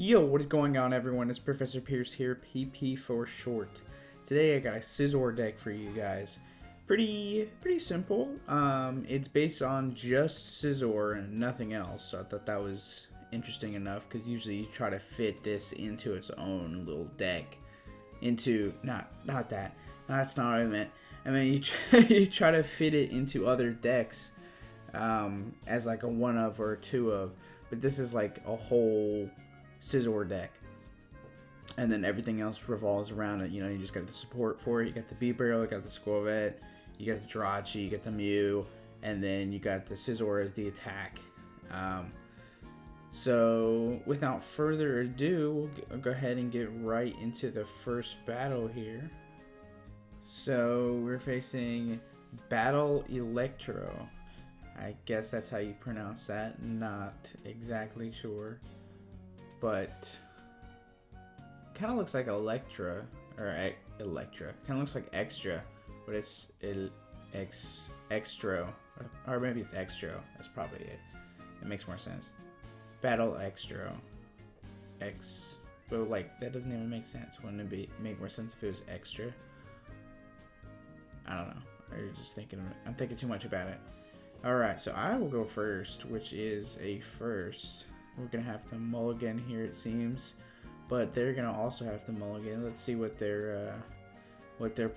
Yo, what is going on, everyone? It's Professor Pierce here, PP for short. Today I got a Scizor deck for you guys. Pretty simple. It's based on just Scizor and nothing else. So I thought that was interesting enough because usually you try to fit this into its own little deck. Not that. No, that's not what I meant. I mean you try to fit it into other decks as like a one of or a two of. But this is like a whole Scizor deck, and then everything else revolves around it. You know, you just got the support for it. You got the Beebrill, you got the Squirvet, you got the Jirachi, you got the Mew, and then you got the Scizor as the attack. So without further ado, we'll go ahead and get right into the first battle here. So we're facing Battle Electro. I guess that's how you pronounce that. Not exactly sure. But kind of looks like Electra, or Electra. Kind of looks like Extra, but it's Extro, or maybe it's Extro. That's probably it. It makes more sense. Battle Extro, but like that doesn't even make sense. Wouldn't it make more sense if it was Extra? I don't know. Or you're just thinking. I'm thinking too much about it. All right, so I will go first, which is a first. We're gonna have to mulligan here, it seems, but they're gonna also have to mulligan. Let's see what they're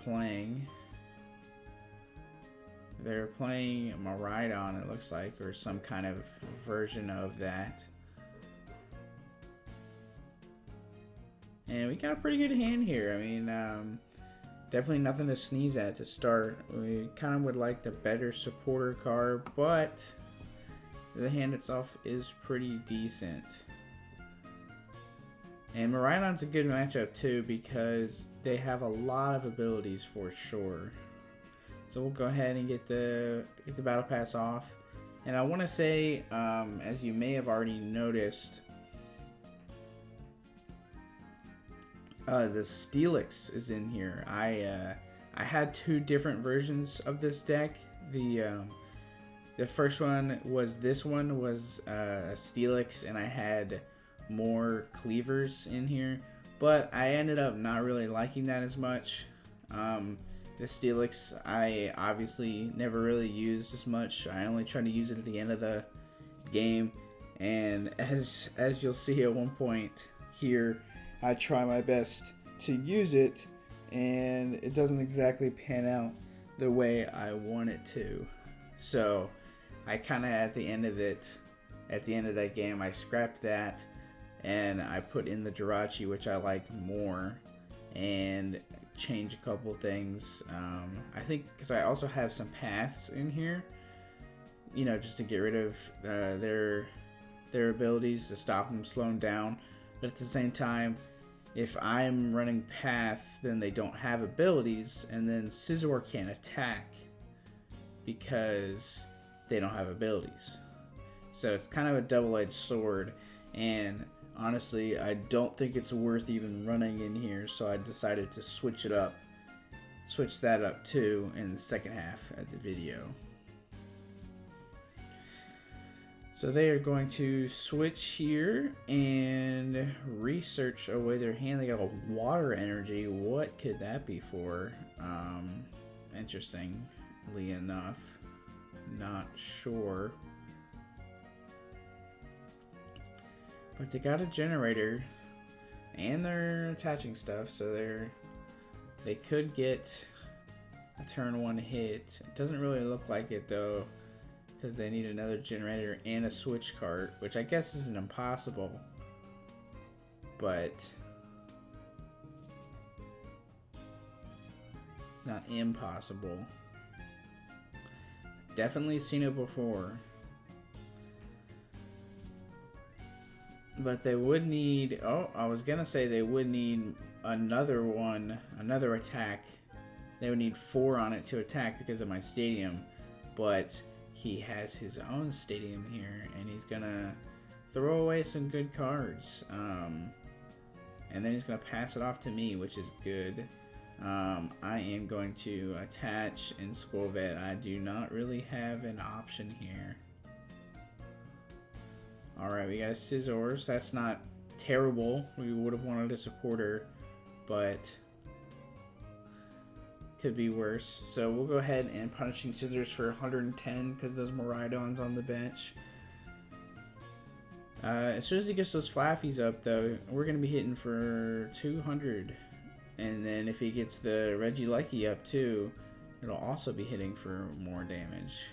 playing. They're playing Miraidon, it looks like, or some kind of version of that. And we got a pretty good hand here. I mean, definitely nothing to sneeze at to start. We kind of would like the better supporter card, but the hand itself is pretty decent. And Miraidon's a good matchup too because they have a lot of abilities for sure. So we'll go ahead and get the battle pass off. And I want to say, as you may have already noticed, the Steelix is in here. I had two different versions of this deck. The first one was this one was a Steelix, and I had more cleavers in here, but I ended up not really liking that as much. The Steelix I obviously never really used as much. I only tried to use it at the end of the game, and as you'll see at one point here, I try my best to use it, and it doesn't exactly pan out the way I want it to. So I kind of at the end of that game, I scrapped that and I put in the Jirachi, which I like more, and change a couple things. I think because I also have some paths in here, you know, just to get rid of their abilities to stop them slowing down. But at the same time, if I'm running path, then they don't have abilities, and then Scizor can't attack because they don't have abilities. So it's kind of a double-edged sword, and honestly I don't think it's worth even running in here, so I decided to switch that up too in the second half of the video. So they are going to switch here and research away their hand. They got a water energy. What could that be for? Interestingly enough, not sure. But they got a generator, and they're attaching stuff, so they could get a turn one hit. It doesn't really look like it though, because they need another generator and a switch cart, which I guess isn't impossible, but not impossible. Definitely seen it before. But they would need, I was gonna say they would need another attack. They would need 4 on it to attack because of my stadium, but he has his own stadium here, and he's gonna throw away some good cards, and then he's gonna pass it off to me, which is good. I am going to attach and Squirvet. I do not really have an option here. Alright, we got a Scizor. That's not terrible. We would have wanted a supporter, but could be worse. So we'll go ahead and Punishing Scissors for 110 because those Miraidons on the bench. As soon as he gets those Flaffies up, though, we're going to be hitting for 200. And then if he gets the Regieleki up, too, it'll also be hitting for more damage.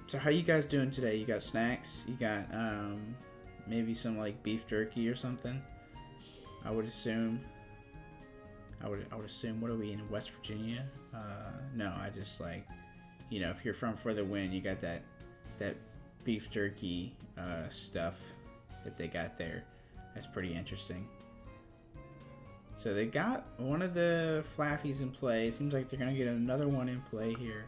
So how you guys doing today? You got snacks? You got maybe some like beef jerky or something? I would assume. I would assume. What are we in West Virginia? No, I just like, you know, if you're from For the Win, you got that beef jerky stuff that they got there. That's pretty interesting. So they got one of the Flaffies in play. It seems like they're gonna get another one in play here.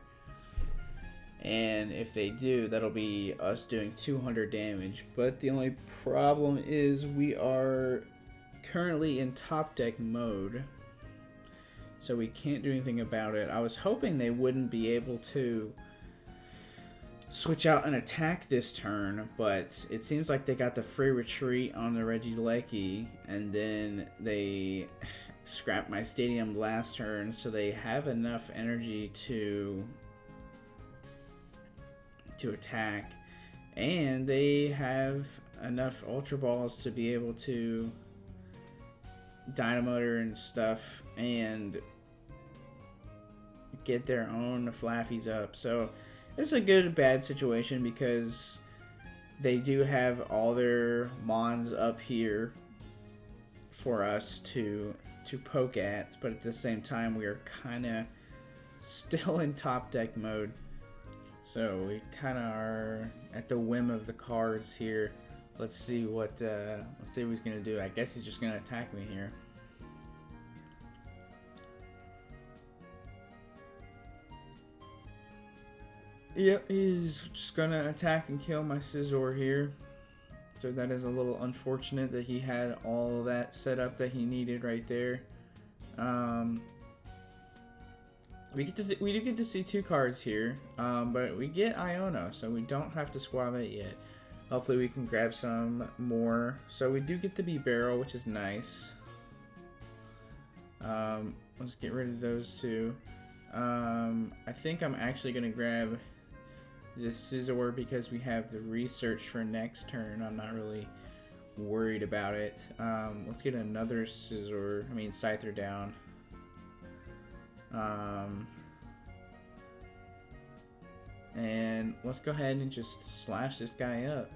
And if they do, that'll be us doing 200 damage. But the only problem is we are currently in top deck mode, so we can't do anything about it. I was hoping they wouldn't be able to switch out and attack this turn, but it seems like they got the free retreat on the Regieleki, and then they scrapped my stadium last turn, so they have enough energy to attack, and they have enough Ultra Balls to be able to Dynamotor and stuff and get their own Flaffies up. So it's a good bad situation because they do have all their Mons up here for us to poke at, but at the same time we are kind of still in top deck mode. So we kind of are at the whim of the cards here. Let's see what he's gonna do. I guess he's just gonna attack me here. Yep, he's just gonna attack and kill my Scizor here. So that is a little unfortunate that he had all of that set up that he needed right there. We do get to see two cards here, but we get Iono, so we don't have to squab it yet. Hopefully we can grab some more. So we do get the B-Barrel, which is nice. Let's get rid of those two. I think I'm actually going to grab this Scizor because we have the research for next turn. I'm not really worried about it. Let's get another Scyther down. And let's go ahead and just slash this guy up.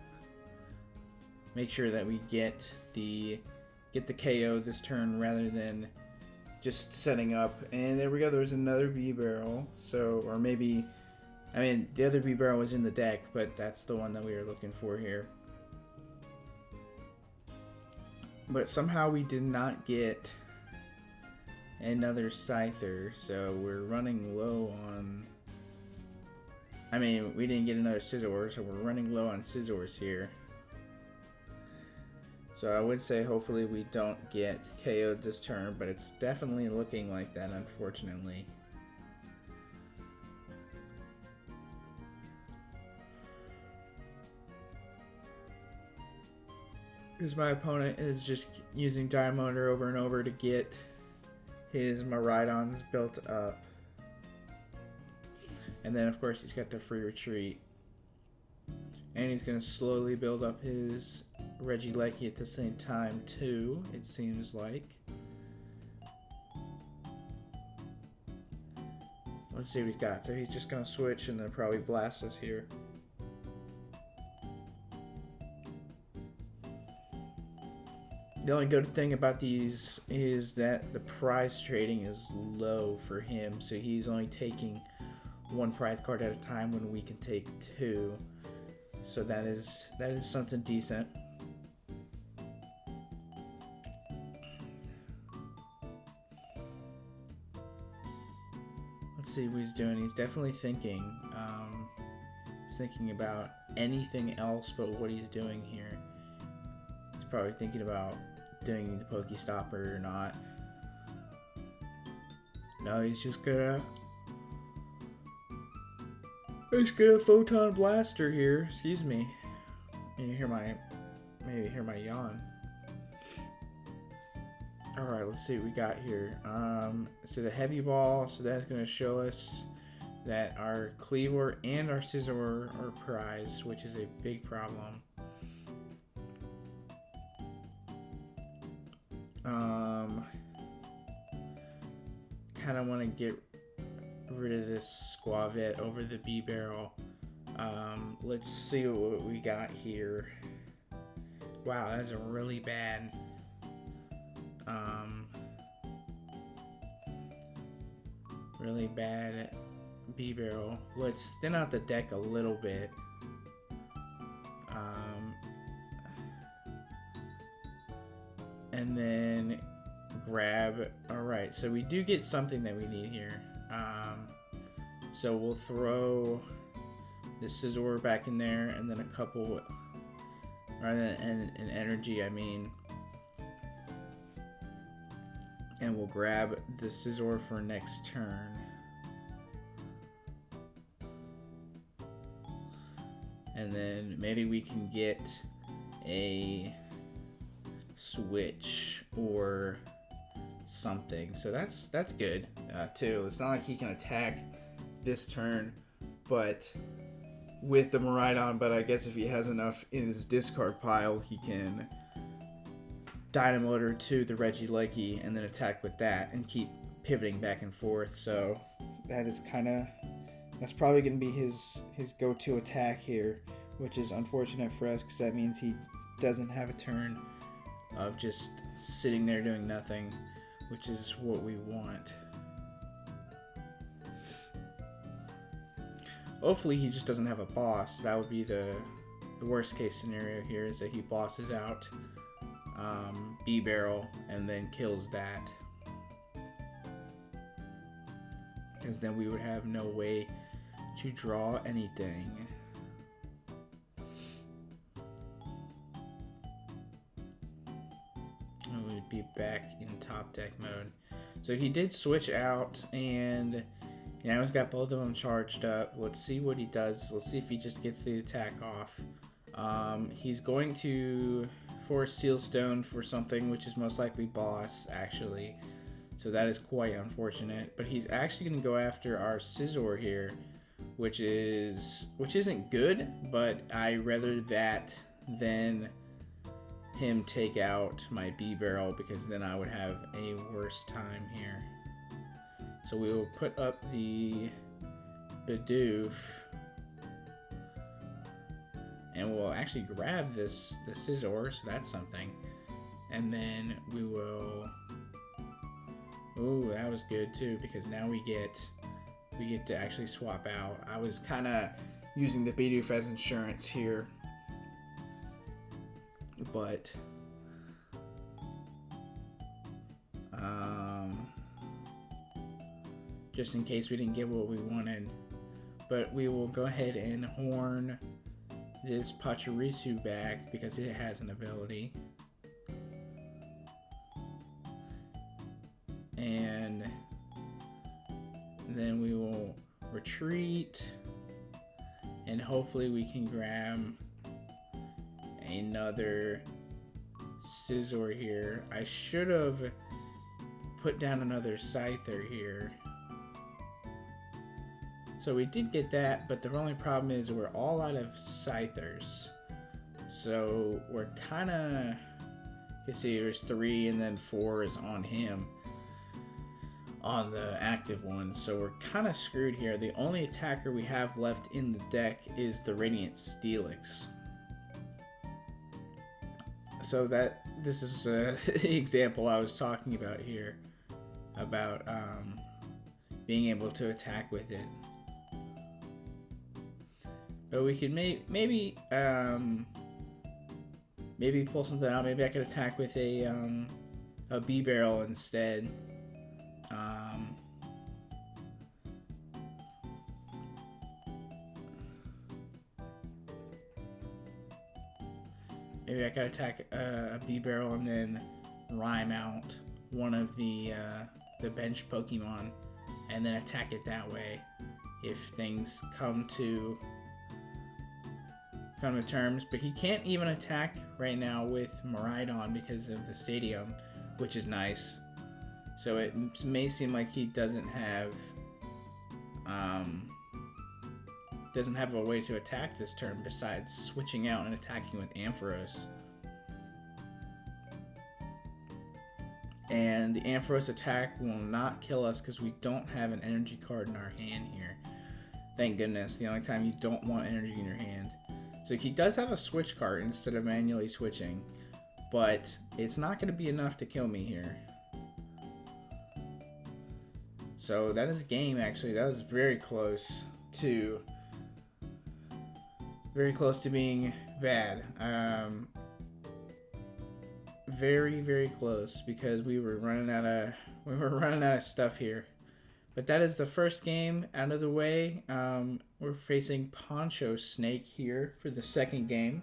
Make sure that we get the KO this turn rather than just setting up. And there we go. There's another B-Barrel. So, or maybe, I mean, the other B-Barrel was in the deck, but that's the one that we were looking for here. But somehow we did not get another Scyther, so we're running low on... I mean, we didn't get another Scizor, so we're running low on Scizors here. So I would say hopefully we don't get KO'd this turn, but it's definitely looking like that, unfortunately. Because my opponent is just using Dynamotor over and over to get his Miraidons built up. And then, of course, he's got the free retreat. And he's going to slowly build up his Regieleki at the same time, too, it seems like. Let's see what he's got. So he's just going to switch and then probably blast us here. The only good thing about these is that the prize trading is low for him, so he's only taking one prize card at a time when we can take two. So that is something decent. Let's see what he's doing. He's definitely thinking. He's thinking about anything else but what he's doing here. He's probably thinking about doing the Pokestopper or not. No, he's just gonna Let's get a photon blaster here. Excuse me. You hear maybe hear my yawn. Alright, let's see what we got here. So the heavy ball, so that's going to show us that our Scizor and our Scizor are prized, which is a big problem. Kind of want to get rid of this Squavette over the B-Barrel. Let's see what we got here. Wow, that's a really bad B-Barrel. Let's thin out the deck a little bit. And then grab. Alright, so we do get something that we need here. So we'll throw the Scizor back in there, and then a couple, and energy, I mean. And we'll grab the Scizor for next turn. And then maybe we can get a switch or something. So that's good too. It's not like he can attack this turn, but with the Miraidon. But I guess if he has enough in his discard pile, he can Dynamotor to the Regieleki and then attack with that and keep pivoting back and forth. So that's probably going to be his go-to attack here, which is unfortunate for us because that means he doesn't have a turn of just sitting there doing nothing, which is what we want. Hopefully he just doesn't have a boss. That would be the worst case scenario here, is that he bosses out B-Barrel and then kills that, because then we would have no way to draw anything. And we'd be back in top deck mode. So he did switch out, and now he's got both of them charged up. Let's see what he does. Let's see if he just gets the attack off. He's going to force Sealstone for something, which is most likely boss, actually. So that is quite unfortunate. But he's actually going to go after our Scizor here, which isn't good, but I rather that than him take out my B-Barrel, because then I would have a worse time here. So we will put up the Bidoof, and we'll actually grab the Scizor, so that's something. And then we will. Ooh, that was good too, because now we get to actually swap out. I was kind of using the Bidoof as insurance here, but just in case we didn't get what we wanted. But we will go ahead and horn this Pachirisu back because it has an ability. And then we will retreat, and hopefully we can grab another Scizor here. I should have put down another Scyther here. So we did get that, but the only problem is we're all out of Scythers. So we're kind of, you see there's 3 and then 4 is on him, on the active one. So we're kind of screwed here. The only attacker we have left in the deck is the Radiant Steelix. So this is the example I was talking about here, about being able to attack with it. But we could maybe pull something out. Maybe I could attack with a B-Barrel instead. Maybe I could attack a B-Barrel and then rhyme out one of the bench Pokemon, and then attack it that way. if things come to terms. But he can't even attack right now with Miraidon because of the stadium, which is nice. So it may seem like he doesn't have a way to attack this turn besides switching out and attacking with Ampharos. And the Ampharos attack will not kill us because we don't have an energy card in our hand here. Thank goodness. The only time you don't want energy in your hand. So he does have a switch card instead of manually switching, but it's not going to be enough to kill me here. So that is game, actually. That was very close to being bad. Very, very close, because we were running out of stuff here. But that is the first game out of the way. We're facing Poncho Snake here for the second game.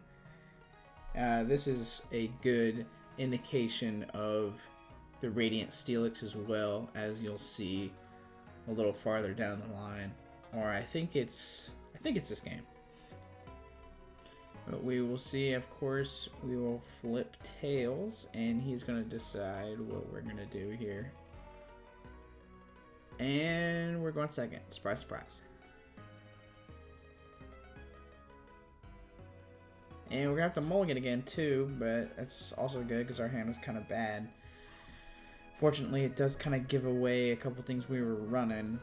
This is a good indication of the Radiant Steelix as well, as you'll see a little farther down the line. Or I think it's this game. But we will see. Of course, we will flip tails, and he's going to decide what we're going to do here. And we're going second. Surprise, surprise. And we're going to have to mulligan again, too, but that's also good because our hand was kind of bad. Fortunately, it does kind of give away a couple things we were running.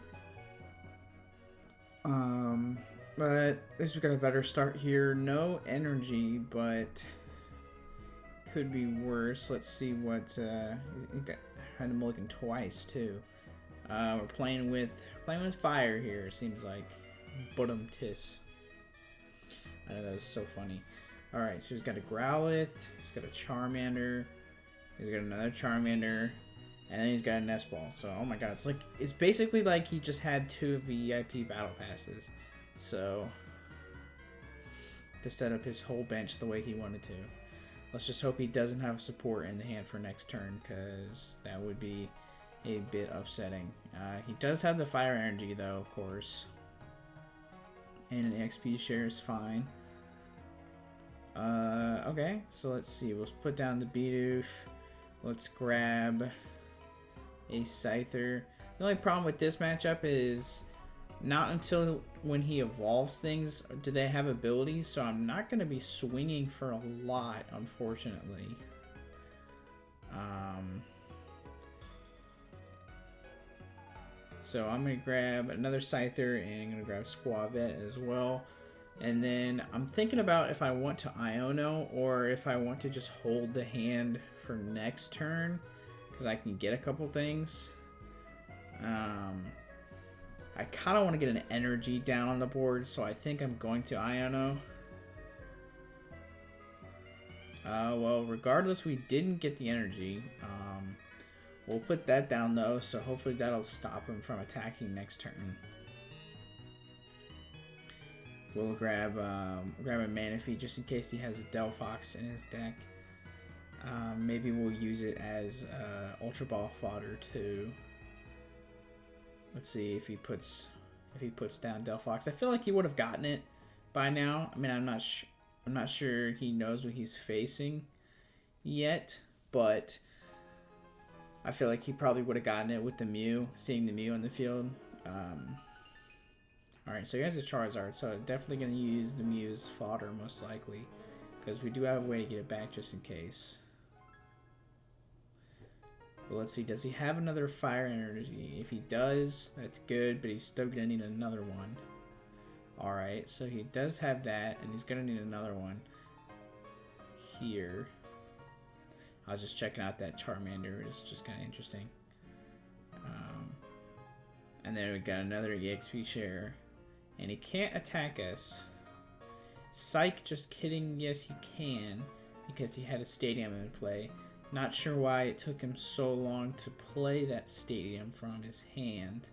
But at least we got a better start here. No energy, but could be worse. Let's see what had to mulligan twice too. We're playing with fire here. It seems like bottom tis. I know that was so funny. All right, so he's got a Growlithe. He's got a Charmander. He's got another Charmander. And then he's got a Nest Ball. So, oh my god, it's basically like he just had 2 VIP battle passes. So, to set up his whole bench the way he wanted to. Let's just hope he doesn't have support in the hand for next turn, because that would be a bit upsetting. He does have the Fire Energy, though, of course. And an XP share is fine. Okay, so let's see. We'll put down the Bidoof. Let's grab a Scizor. The only problem with this matchup is not until when he evolves things do they have abilities, so I'm not going to be swinging for a lot, unfortunately. So I'm going to grab another Scizor, and I'm going to grab Squavette as well. And then I'm thinking about if I want to Iono or if I want to just hold the hand for next turn, because I can get a couple things. I kind of want to get an energy down on the board, so I think I'm going to Iono. Well, regardless, we didn't get the energy. We'll put that down, though, so hopefully that'll stop him from attacking next turn. We'll grab a Manaphy just in case he has a Delphox in his deck. Maybe we'll use it as Ultra Ball fodder too. Let's see if he puts down Delphox. I feel like he would have gotten it by now. I mean, I'm not sure he knows what he's facing yet, but I feel like he probably would have gotten it with the Mew, seeing the Mew on the field. Alright, so he has a Charizard, so definitely going to use the Mew's fodder most likely, because we do have a way to get it back just in case. But let's see, does he have another Fire Energy? If he does, that's good, but he's still going to need another one. Alright, so he does have that, and he's going to need another one here. I was just checking out that Charmander. It's just kind of interesting. And then we got another EXP share. And he can't attack us. Psych, just kidding. Yes, he can, because he had a stadium in play. Not sure why it took him so long to play that stadium from his hand.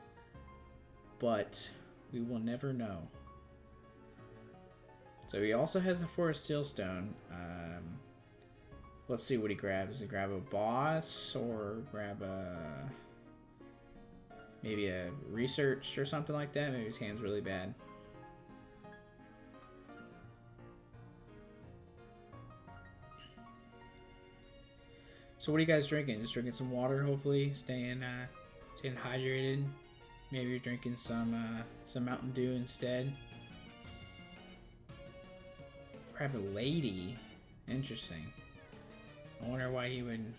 But we will never know. So he also has the Forest Sealstone. Let's see what he grabs. Does he grab a boss or grab a... maybe a research or something like that. Maybe his hand's really bad. So what are you guys drinking? Just drinking some water, hopefully, staying hydrated. Maybe you're drinking some Mountain Dew instead. Grab a lady. Interesting. I wonder why he would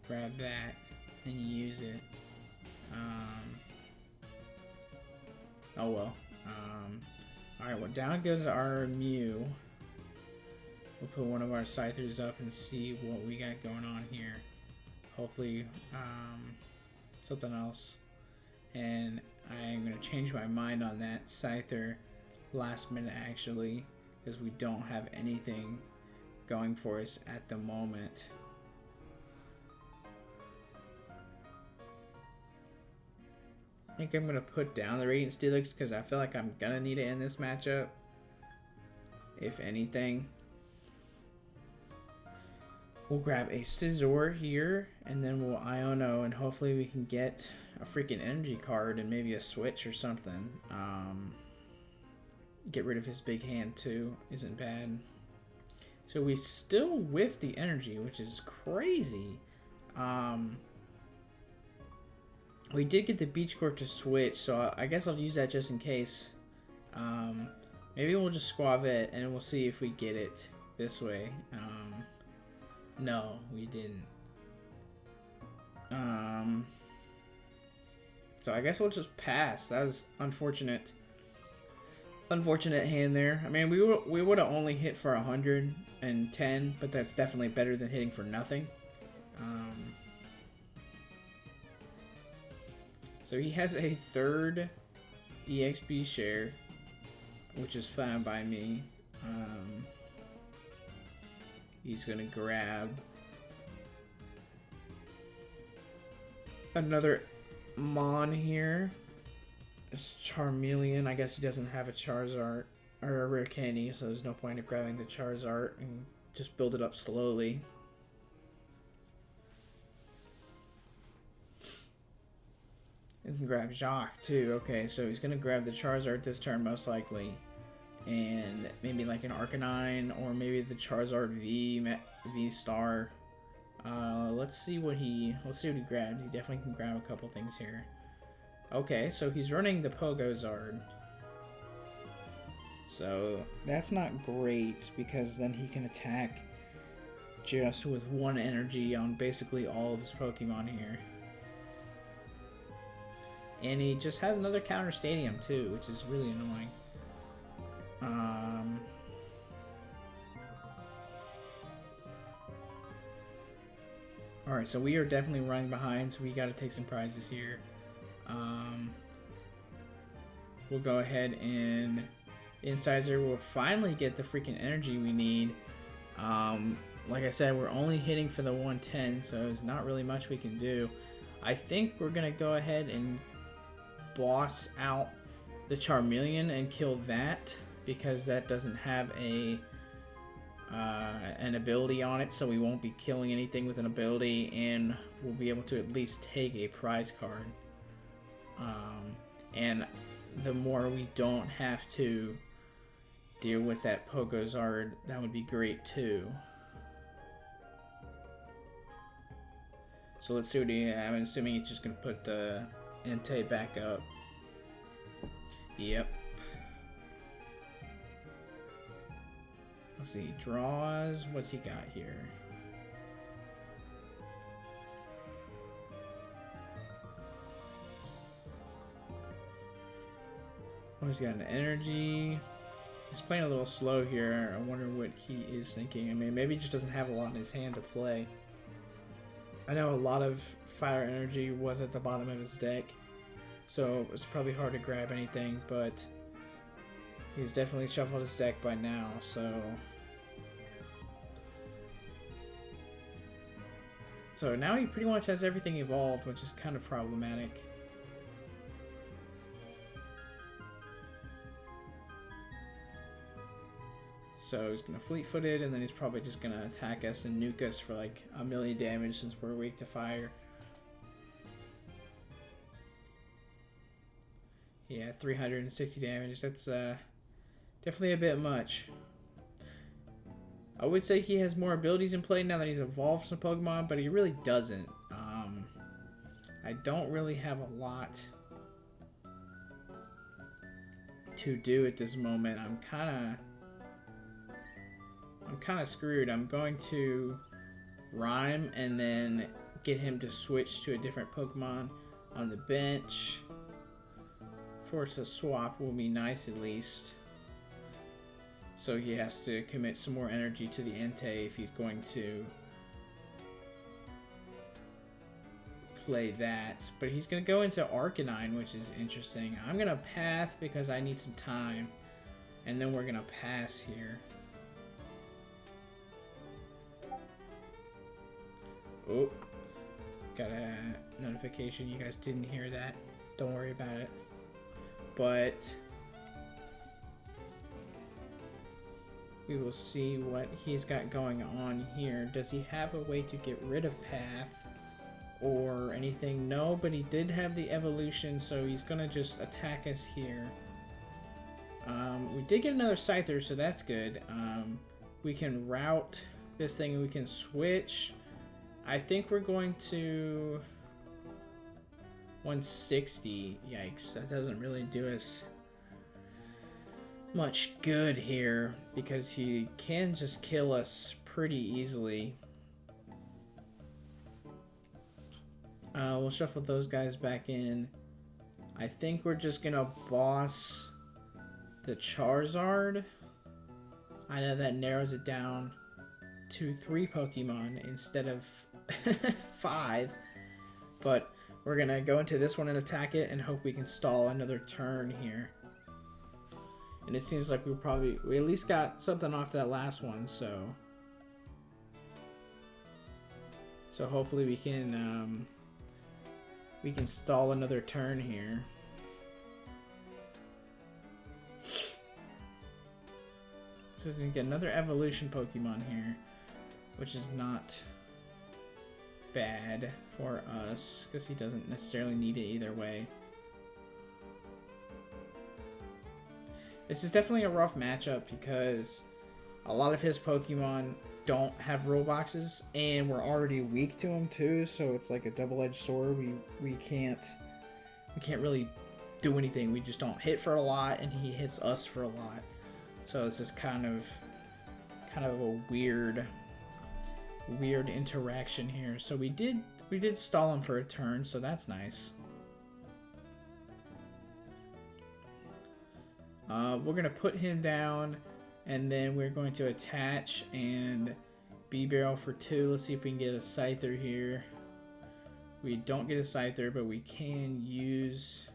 grab that and use it. Oh well. Alright, well, down goes our Mew. We'll put one of our Scythers up and see what we got going on here. Hopefully, something else. And I'm going to change my mind on that Scyther last minute, actually, because we don't have anything going for us at the moment. I think I'm going to put down the Radiant Steelix because I feel like I'm going to need it in this matchup, if anything. We'll grab a Scizor here, and then we'll Iono, and hopefully we can get a freaking energy card and maybe a switch or something. Get rid of his big hand too, isn't bad. So we still whiff the energy, which is crazy. We did get the Beach Court to switch, so I guess I'll use that just in case. Maybe we'll just Squave it, and we'll see if we get it this way. No, we didn't. So I guess we'll just pass. That was unfortunate. Unfortunate hand there. I mean, we would have only hit for 110, but that's definitely better than hitting for nothing. So he has a third EXP share, which is fine by me. He's gonna grab another Mon here. It's Charmeleon. I guess he doesn't have a Charizard or a rare candy, so there's no point in grabbing the Charizard and just build it up slowly. He can grab Jacques too. Okay, so he's gonna grab the Charizard this turn most likely, and maybe like an Arcanine or maybe the Charizard V Star. Let's see what he grabs. He definitely can grab a couple things here. Okay, so he's running the Pogozard. So that's not great because then he can attack just with one energy on basically all of his Pokemon here. And he just has another counter stadium too, which is really annoying. Alright, so we are definitely running behind, so we gotta take some prizes here. We'll go ahead and in Scizor we'll finally get the freaking energy we need. Like I said, we're only hitting for the 110, so there's not really much we can do. I think we're gonna go ahead and boss out the Charmeleon and kill that, because that doesn't have a an ability on it, so we won't be killing anything with an ability, and we'll be able to at least take a prize card. And the more we don't have to deal with that Pogozard, that would be great too. So let's see what I'm assuming he's just gonna put the Entei back up. Yep. Let's see, draws. What's he got here? Oh, he's got an energy. He's playing a little slow here. I wonder what he is thinking. I mean, maybe he just doesn't have a lot in his hand to play. I know a lot of fire energy was at the bottom of his deck, so it was probably hard to grab anything, but he's definitely shuffled his deck by now, so... So now he pretty much has everything evolved, which is kind of problematic. So he's going to Fleet-Foot it, and then he's probably just going to attack us and nuke us for like 1,000,000 damage since we're weak to fire. 360 damage. That's definitely a bit much. I would say he has more abilities in play now that he's evolved some Pokemon, but he really doesn't. I don't really have a lot to do at this moment. I'm kind of screwed. I'm going to Rhyme and then get him to switch to a different Pokemon on the bench. Force a swap will be nice at least. So he has to commit some more energy to the Entei if he's going to play that. But he's going to go into Arcanine, which is interesting. I'm going to Path because I need some time. And then we're going to pass here. Oh, got a notification. You guys didn't hear that. Don't worry about it. But we will see what he's got going on here. Does he have a way to get rid of Path or anything? No, but he did have the evolution, so he's gonna just attack us here. We did get another Scyther, so that's good. We can route this thing and we can switch. I think we're going to 160. Yikes, that doesn't really do us much good here because he can just kill us pretty easily. We'll shuffle those guys back in. I think we're just gonna boss the Charizard. I know that narrows it down to 3 Pokemon instead of 5, but we're gonna go into this one and attack it and hope we can stall another turn here. And it seems like we at least got something off that last one, so hopefully we can stall another turn here. So we're gonna get another evolution Pokemon here, which is not bad for us because he doesn't necessarily need it either way. This is definitely a rough matchup because a lot of his Pokemon don't have roll boxes, and we're already weak to them too. So it's like a double-edged sword. We can't really do anything. We just don't hit for a lot, and he hits us for a lot. So this is kind of a weird interaction here. So we did stall him for a turn, so that's nice. We're gonna put him down, and then we're going to attach and B-Barrel for 2. Let's see if we can get a Scyther here. We don't get a Scyther, but we can use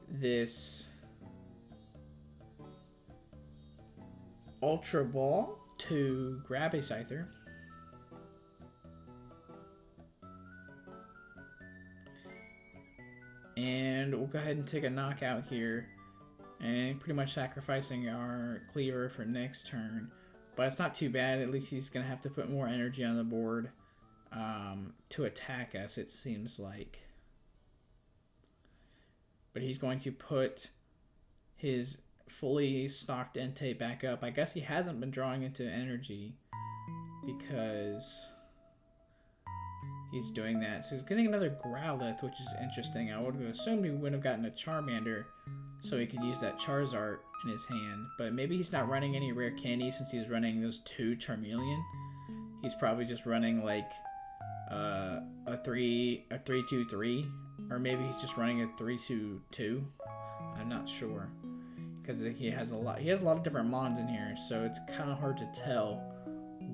this Ultra Ball to grab a Scyther. And we'll go ahead and take a knockout here, and pretty much sacrificing our Cleaver for next turn. But it's not too bad. At least he's going to have to put more energy on the board to attack us, it seems like. But he's going to put his fully stocked Entei back up. I guess he hasn't been drawing into energy because he's doing that. So he's getting another Growlithe, which is interesting. I would have assumed he would have gotten a Charmander so he could use that Charizard in his hand. But maybe he's not running any rare candy since he's running those 2 Charmeleon. He's probably just running like a 3-2-3, or maybe he's just running a 3-2-2. I'm not sure because he has a lot of different mons in here, so it's kind of hard to tell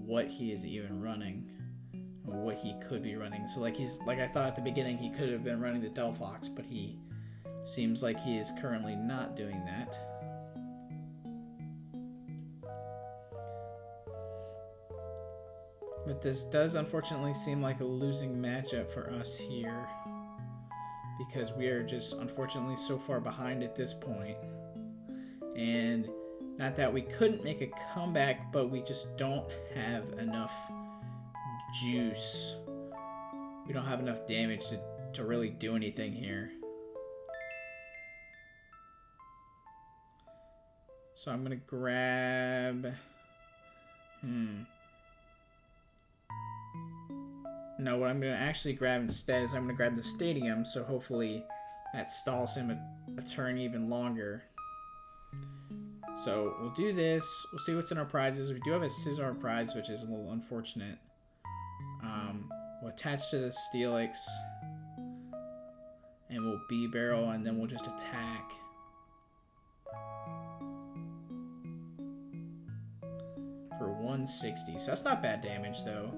what he is even running, or what he could be running. So like I thought at the beginning he could have been running the Delphox, but he seems like he is currently not doing that. But this does unfortunately seem like a losing matchup for us here, because we are just unfortunately so far behind at this point. And not that we couldn't make a comeback, but we just don't have enough juice. We don't have enough damage to really do anything here. So I'm gonna grab... No, what I'm gonna actually grab instead is I'm gonna grab the stadium, so hopefully that stalls him a turn even longer. So we'll do this. We'll see what's in our prizes. We do have a Scizor prize, which is a little unfortunate. We'll attach to the Steelix, and we'll B-barrel, and then we'll just attack. For 160. So that's not bad damage, though.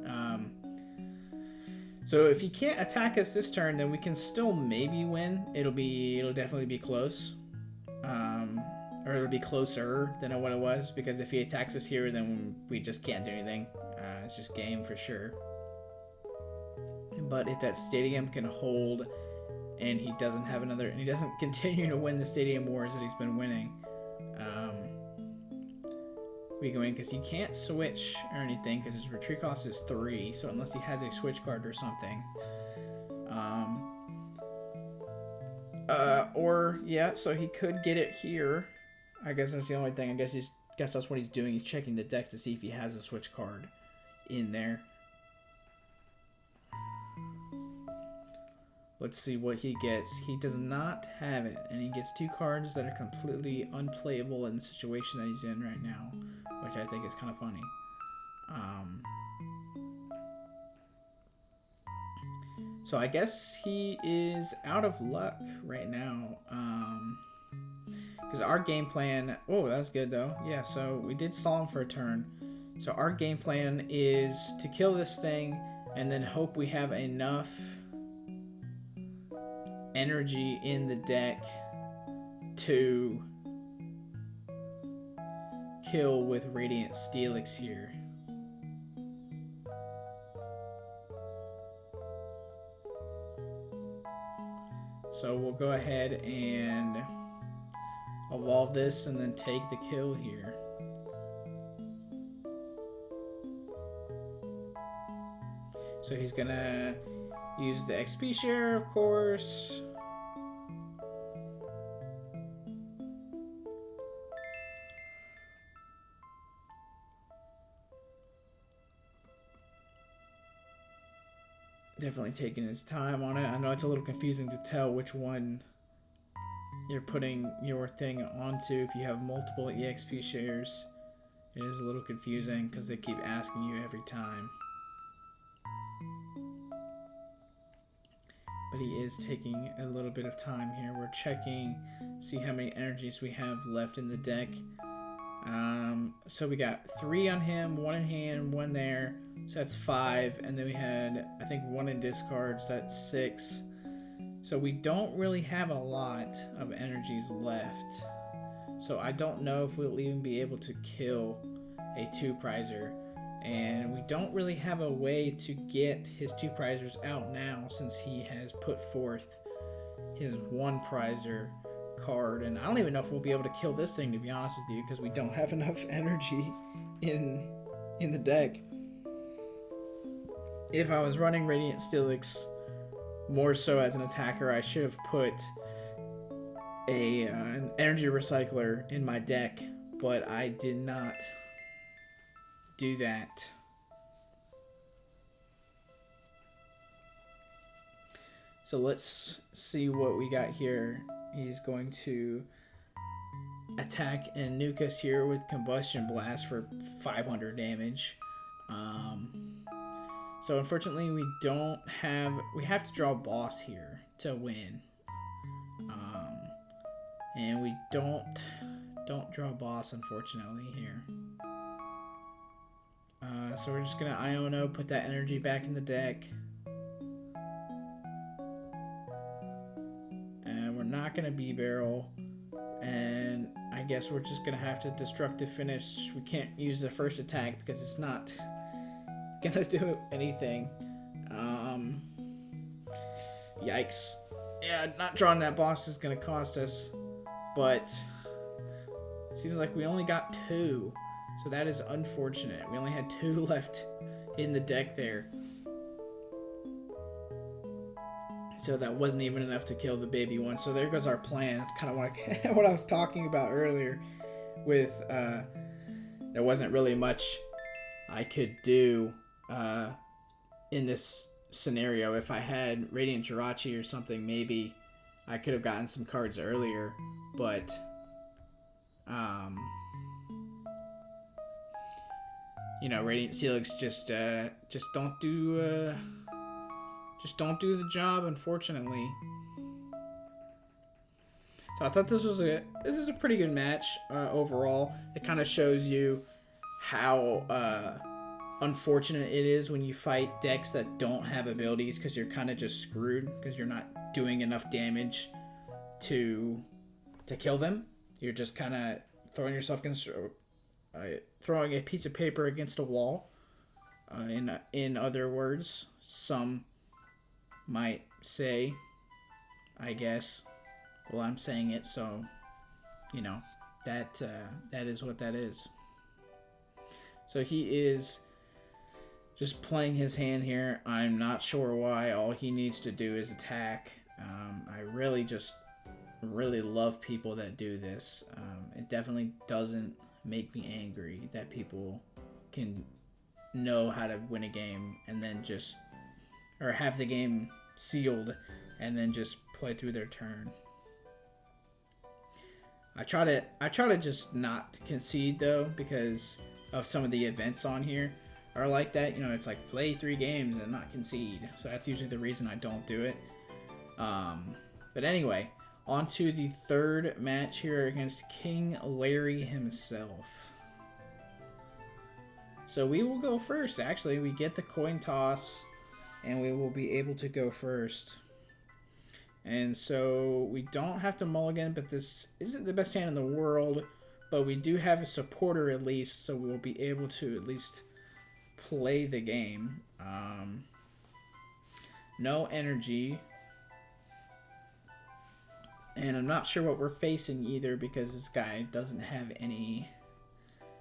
So if he can't attack us this turn, then we can still maybe win. It'll definitely be close. Or it'll be closer than what it was, because if he attacks us here, then we just can't do anything. It's just game for sure. But if that stadium can hold, and he doesn't have another, and he doesn't continue to win the stadium wars that he's been winning, we go in, because he can't switch or anything, because his retreat cost is 3. So unless he has a switch card or something, or yeah, so he could get it here. I guess that's the only thing. I guess that's what he's doing. He's checking the deck to see if he has a switch card in there. Let's see what he gets. He does not have it, and he gets 2 cards that are completely unplayable in the situation that he's in right now, which I think is kind of funny. So I guess he is out of luck right now. Because our game plan... Oh, that was good, though. Yeah, so we did stall him for a turn. So our game plan is to kill this thing and then hope we have enough energy in the deck to kill with Radiant Steelix here. So we'll go ahead and evolve this and then take the kill here. So he's gonna use the XP share, of course. Definitely taking his time on it. I know it's a little confusing to tell which one you're putting your thing onto if you have multiple EXP shares. It is a little confusing because they keep asking you every time. But he is taking a little bit of time here. We're checking, see how many energies we have left in the deck. So we got 3 on him, 1 in hand, 1 there. So that's 5. And then we had, I think, 1 in discard, so that's 6. So we don't really have a lot of energies left. So I don't know if we'll even be able to kill a 2-prizer. And we don't really have a way to get his 2-prizers out now, since he has put forth his 1-prizer card. And I don't even know if we'll be able to kill this thing, to be honest with you, because we don't have enough energy in the deck. If I was running Radiant Steelix more so as an attacker, I should have put an energy recycler in my deck, but I did not do that. So let's see what we got here. He's going to attack and nuke us here with Combustion Blast for 500 damage. So unfortunately we have to draw a boss here to win. And we don't draw a boss, unfortunately, here. So we're just gonna Iono, put that energy back in the deck. And we're not gonna B-barrel. And I guess we're just gonna have to Destructive Finish. We can't use the first attack because it's not gonna do anything. Yikes. Yeah, not drawing that boss is gonna cost us. But seems like we only got 2. So that is unfortunate. We only had 2 left in the deck there. So that wasn't even enough to kill the baby one. So there goes our plan. It's kind of like what I was talking about earlier. with there wasn't really much I could do in this scenario. If I had Radiant Jirachi or something, maybe I could have gotten some cards earlier, but you know, Radiant Steelix just don't do the job, unfortunately. So I thought this is a pretty good match overall. It kind of shows you how unfortunate it is when you fight decks that don't have abilities, because you're kind of just screwed because you're not doing enough damage to kill them. You're just kind of throwing yourself against throwing a piece of paper against a wall. In other words, some might say, I guess. Well, I'm saying it, so you know that is what that is. So he is just playing his hand here. I'm not sure why. All he needs to do is attack. I really love people that do this. It definitely doesn't make me angry that people can know how to win a game and then just, or have the game sealed and then just play through their turn. I try to just not concede though, because of some of the events on here are like that. You know, it's like play 3 games and not concede. So that's usually the reason I don't do it. But anyway, on to the third match here against King Larry himself. So we will go first. Actually, we get the coin toss and we will be able to go first. And so we don't have to mulligan, but this isn't the best hand in the world. But we do have a supporter at least, so we'll be able to at least play the game. No energy. And I'm not sure what we're facing either, because this guy doesn't have any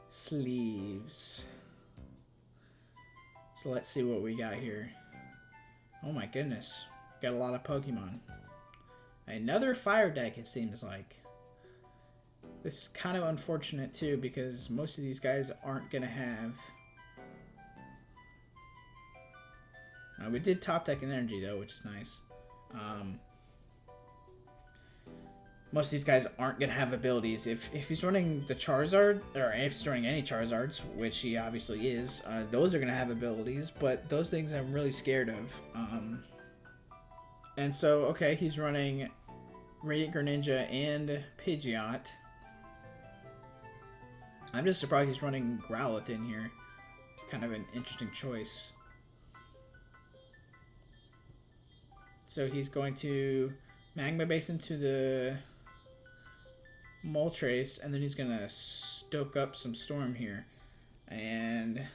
sleeves. So let's see what we got here. Oh my goodness. Got a lot of Pokemon. Another fire deck, it seems like. This is kind of unfortunate too, because most of these guys aren't going to have... we did top deck an energy though, which is nice. Most of these guys aren't going to have abilities. If he's running the Charizard, or if he's running any Charizards, which he obviously is, those are going to have abilities, but those things I'm really scared of. And so, okay, he's running Radiant Greninja and Pidgeot. I'm just surprised he's running Growlithe in here. It's kind of an interesting choice. So he's going to Magma Basin to the Moltres, and then he's going to stoke up some Storm here. And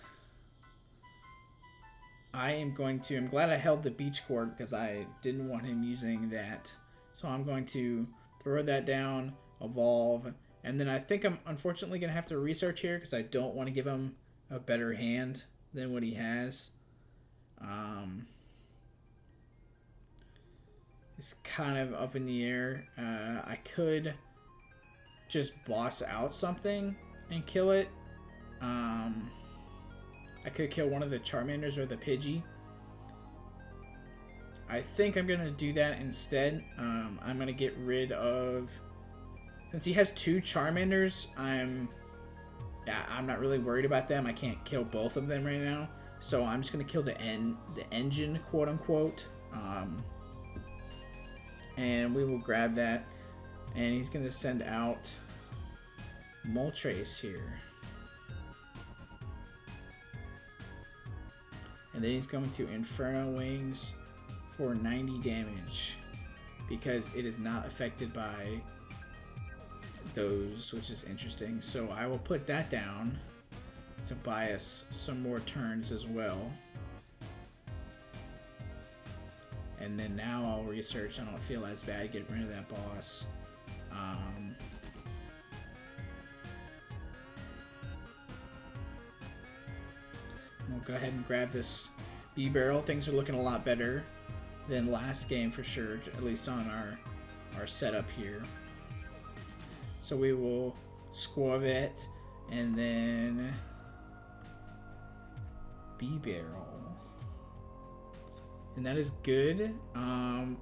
I'm glad I held the Beach Cord, because I didn't want him using that. So I'm going to throw that down, evolve, and then I think I'm unfortunately going to have to research here, because I don't want to give him a better hand than what he has. It's kind of up in the air. I could just boss out something and kill it. I could kill one of the Charmanders or the Pidgey. I think I'm going to do that instead. I'm going to get rid of... Since he has 2 Charmanders, I'm not really worried about them. I can't kill both of them right now. So I'm just going to kill the engine, quote-unquote. And we will grab that. And he's going to send out Moltres here. And then he's going to Inferno Wings for 90 damage, because it is not affected by those, which is interesting. So I will put that down to buy us some more turns as well. And then now I'll research. I don't feel as bad getting rid of that boss. We'll go ahead and grab this B-Barrel. Things are looking a lot better than last game for sure, at least on our setup here. So we will Squavit, and then B-Barrel. And that is good.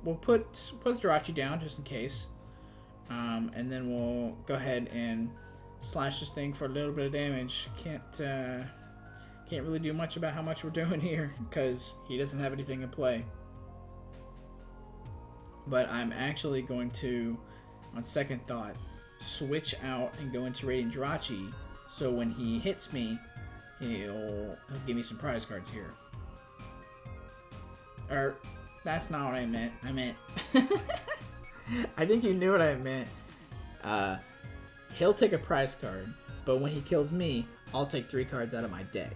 We'll put Jirachi down just in case. And then we'll go ahead and slash this thing for a little bit of damage. Can't really do much about how much we're doing here because he doesn't have anything in play. But I'm actually going to, on second thought, switch out and go into Radiant Jirachi, so when he hits me, he'll give me some prize cards here. Or, that's not what I meant. I meant... I think you knew what I meant. He'll take a prize card, but when he kills me, I'll take 3 cards out of my deck.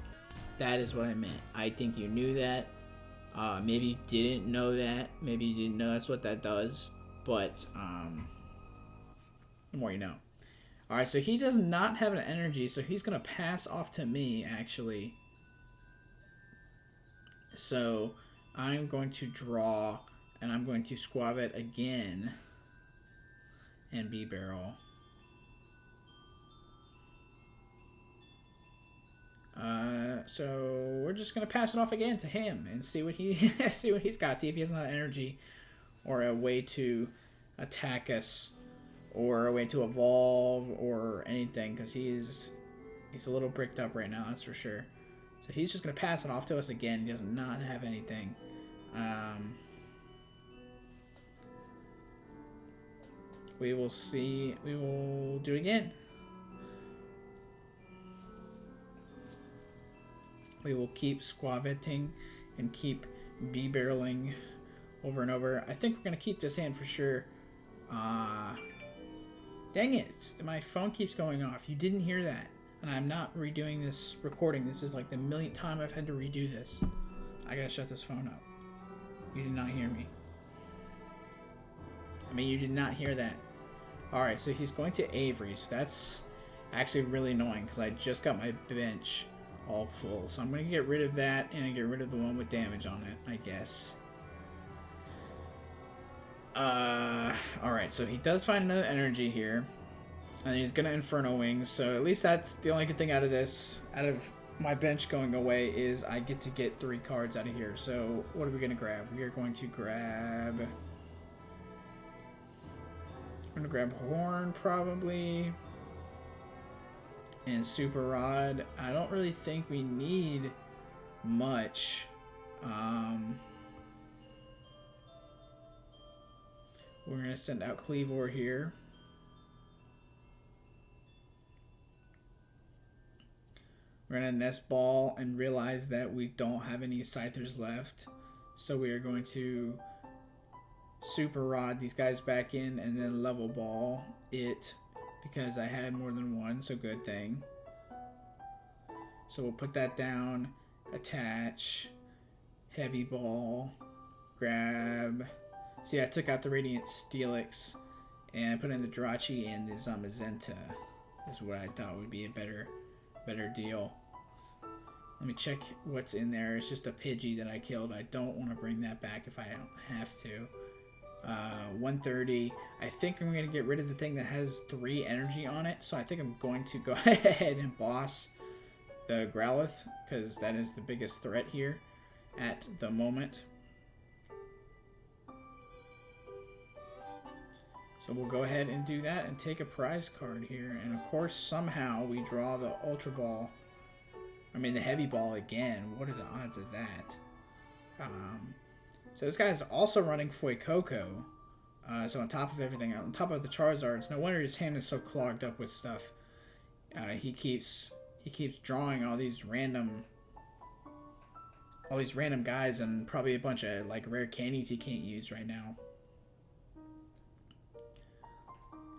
That is what I meant. I think you knew that. Maybe you didn't know that. Maybe you didn't know that's what that does. But, the more you know. Alright, so he does not have an energy, so he's going to pass off to me, actually. So, I'm going to draw, and I'm going to Squavit again. And B-Barrel. So we're just gonna pass it off again to him and see what he see what he's got. See if he has enough energy or a way to attack us or a way to evolve or anything, because he's a little bricked up right now, that's for sure. So he's just gonna pass it off to us again. He does not have anything. We will see. We will do it again. We will keep Squaviting and keep B-Barreling over and over. I think we're going to keep this hand for sure. Dang it. My phone keeps going off. You didn't hear that. And I'm not redoing this recording. This is like the millionth time I've had to redo this. I got to shut this phone up. You did not hear me. I mean, you did not hear that. Alright, so he's going to Avery. So that's actually really annoying because I just got my bench all full. So I'm going to get rid of that and I get rid of the one with damage on it, I guess. Alright, so he does find another energy here. And he's going to Inferno Wings. So at least that's the only good thing out of this, out of my bench going away, is I get to get 3 cards out of here. So what are we going to grab? We are going to grab... I'm going to grab Horn, probably. And Super Rod. I don't really think we need much. We're going to send out Cleavor here. We're going to Nest Ball and realize that we don't have any Scythers left. So we are going to Super Rod these guys back in and then Level Ball it, because I had more than one, so good thing. So we'll put that down, attach, Heavy Ball, grab. See, I took out the Radiant Steelix and I put in the Jirachi and the Zamazenta. This is what I thought would be a better deal. Let me check what's in there. It's just a Pidgey that I killed. I don't want to bring that back if I don't have to. 130. I think I'm going to get rid of the thing that has 3 energy on it. So I think I'm going to go ahead and boss the Growlithe, because that is the biggest threat here at the moment. So we'll go ahead and do that and take a prize card here. And of course, somehow we draw the Ultra Ball. I mean, the Heavy Ball again. What are the odds of that? So this guy is also running Fuecoco. So on top of everything, on top of the Charizards, no wonder his hand is so clogged up with stuff. He keeps drawing all these random guys and probably a bunch of like rare candies he can't use right now.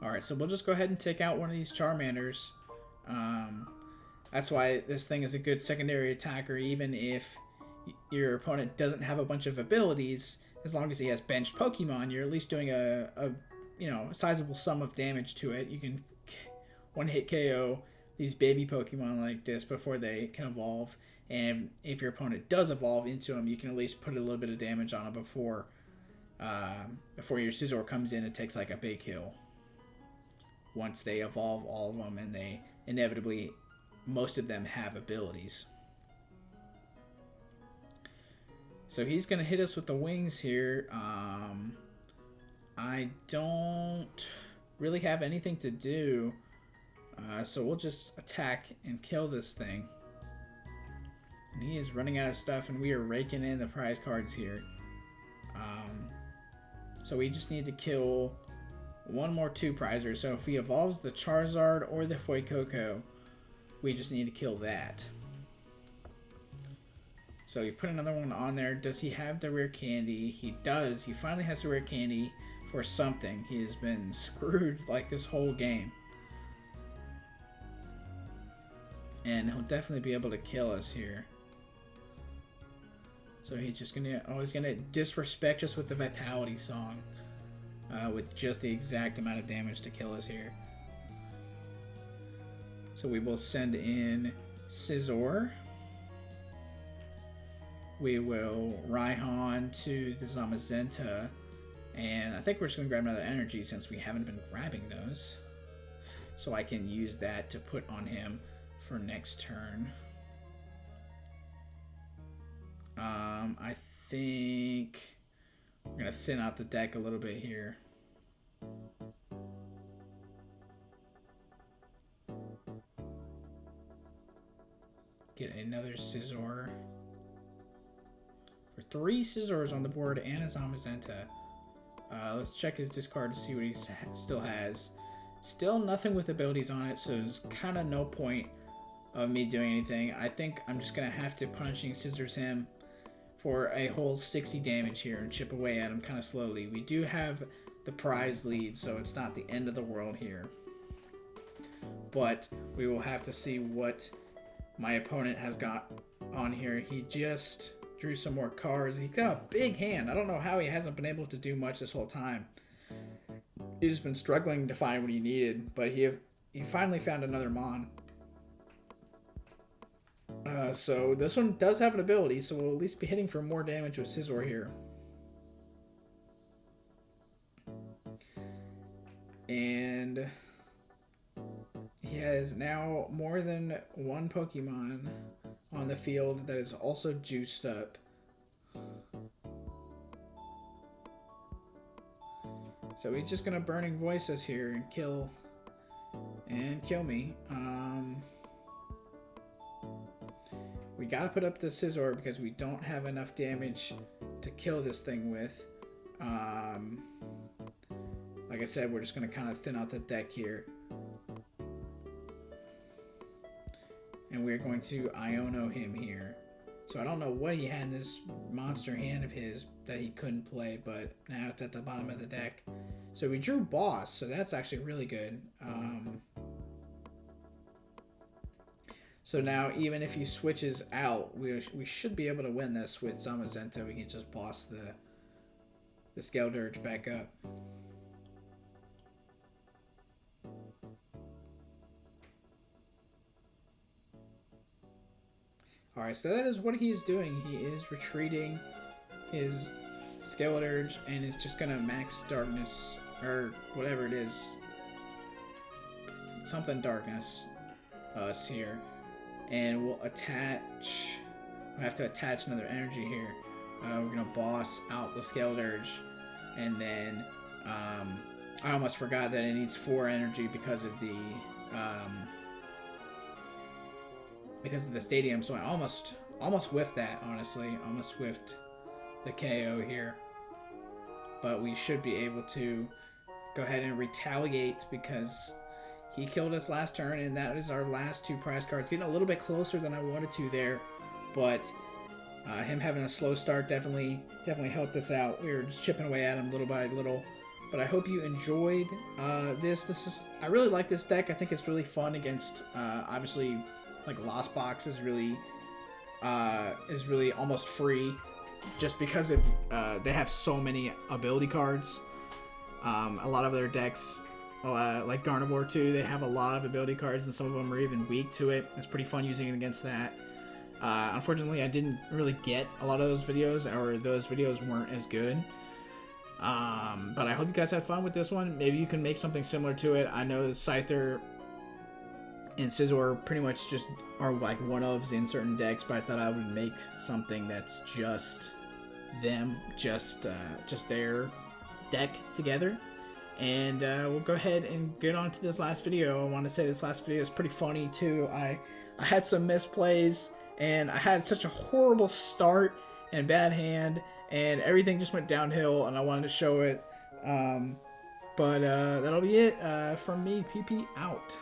Alright, so we'll just go ahead and take out one of these Charmanders. That's why this thing is a good secondary attacker, even if your opponent doesn't have a bunch of abilities. As long as he has benched Pokemon, you're at least doing a sizable sum of damage to it. You can one-hit KO these baby Pokemon like this before they can evolve. And if your opponent does evolve into them, you can at least put a little bit of damage on it before your Scizor comes in and takes like a big kill. once they evolve all of them, and they inevitably, most of them have abilities. So he's going to hit us with the wings here. I don't really have anything to do, so we'll just attack and kill this thing. And he is running out of stuff, and we are raking in the prize cards here. So we just need to kill one more 2-prizer. So if he evolves the Charizard or the Fuecoco, we just need to kill that. So you put another one on there. Does he have the rare candy? He does. He finally has the rare candy for something. He has been screwed like this whole game. And he'll definitely be able to kill us here. So he's just gonna, he's gonna disrespect us with the Vitality Song, with just the exact amount of damage to kill us here. So we will send in Scizor. We will Raihan to the Zamazenta, and I think we're just gonna grab another energy since we haven't been grabbing those. So I can use that to put on him for next turn. I think we're gonna thin out the deck a little bit here. Get another Scizor. For 3 Scizors on the board and a Zamazenta. Let's check his discard to see what he still has. Still nothing with abilities on it, so there's kind of no point of me doing anything. I think I'm just gonna have to Punishing Scissors him for a whole 60 damage here and chip away at him kind of slowly. We do have the prize lead, so it's not the end of the world here. But we will have to see what my opponent has got on here. He just drew some more cards. He's got a big hand. I don't know how he hasn't been able to do much this whole time. He's been struggling to find what he needed, but he finally found another Mon. So this one does have an ability, so we'll at least be hitting for more damage with Scizor here. And he has now more than one Pokemon on the field that is also juiced up. So he's just gonna Burning Voice us here and kill me. We gotta put up the Scizor because we don't have enough damage to kill this thing with. Like I said, we're just gonna kind of thin out the deck here. And we're going to Iono him here. So I don't know what he had in this monster hand of his that he couldn't play, but now it's at the bottom of the deck. So we drew Boss, so that's actually really good. So now even if he switches out, we should be able to win this with Zamazenta. We can just boss the Skeldurge back up. Alright, so that is what he's doing. He is retreating his Skeldurge and is just gonna max darkness, or whatever it is. Something darkness us here. And we'll attach, we have to attach another energy here. We're gonna boss out the Skeldurge, and then I almost forgot that it needs 4 energy because of the stadium, so I almost whiffed that, honestly. Almost whiffed the KO here. But we should be able to go ahead and retaliate because he killed us last turn, and that is our last 2 prize cards. Getting a little bit closer than I wanted to there, but him having a slow start definitely helped us out. We were just chipping away at him little by little. But I hope you enjoyed this. I really like this deck. I think it's really fun against obviously, like, Lost Box is really almost free just because of they have so many ability cards. A lot of their decks, like Gardevoir too, they have a lot of ability cards, and some of them are even weak to it. It's pretty fun using it against that. Unfortunately, I didn't really get a lot of those videos, or those videos weren't as good. But I hope you guys had fun with this one. Maybe you can make something similar to it. I know Scyther and Scizor pretty much just are like one-ofs in certain decks, but I thought I would make something that's just them, just their deck together. And we'll go ahead and get on to this last video. I want to say this last video is pretty funny too. I had some misplays, and I had such a horrible start and bad hand, and everything just went downhill, and I wanted to show it. But that'll be it from me. PP out.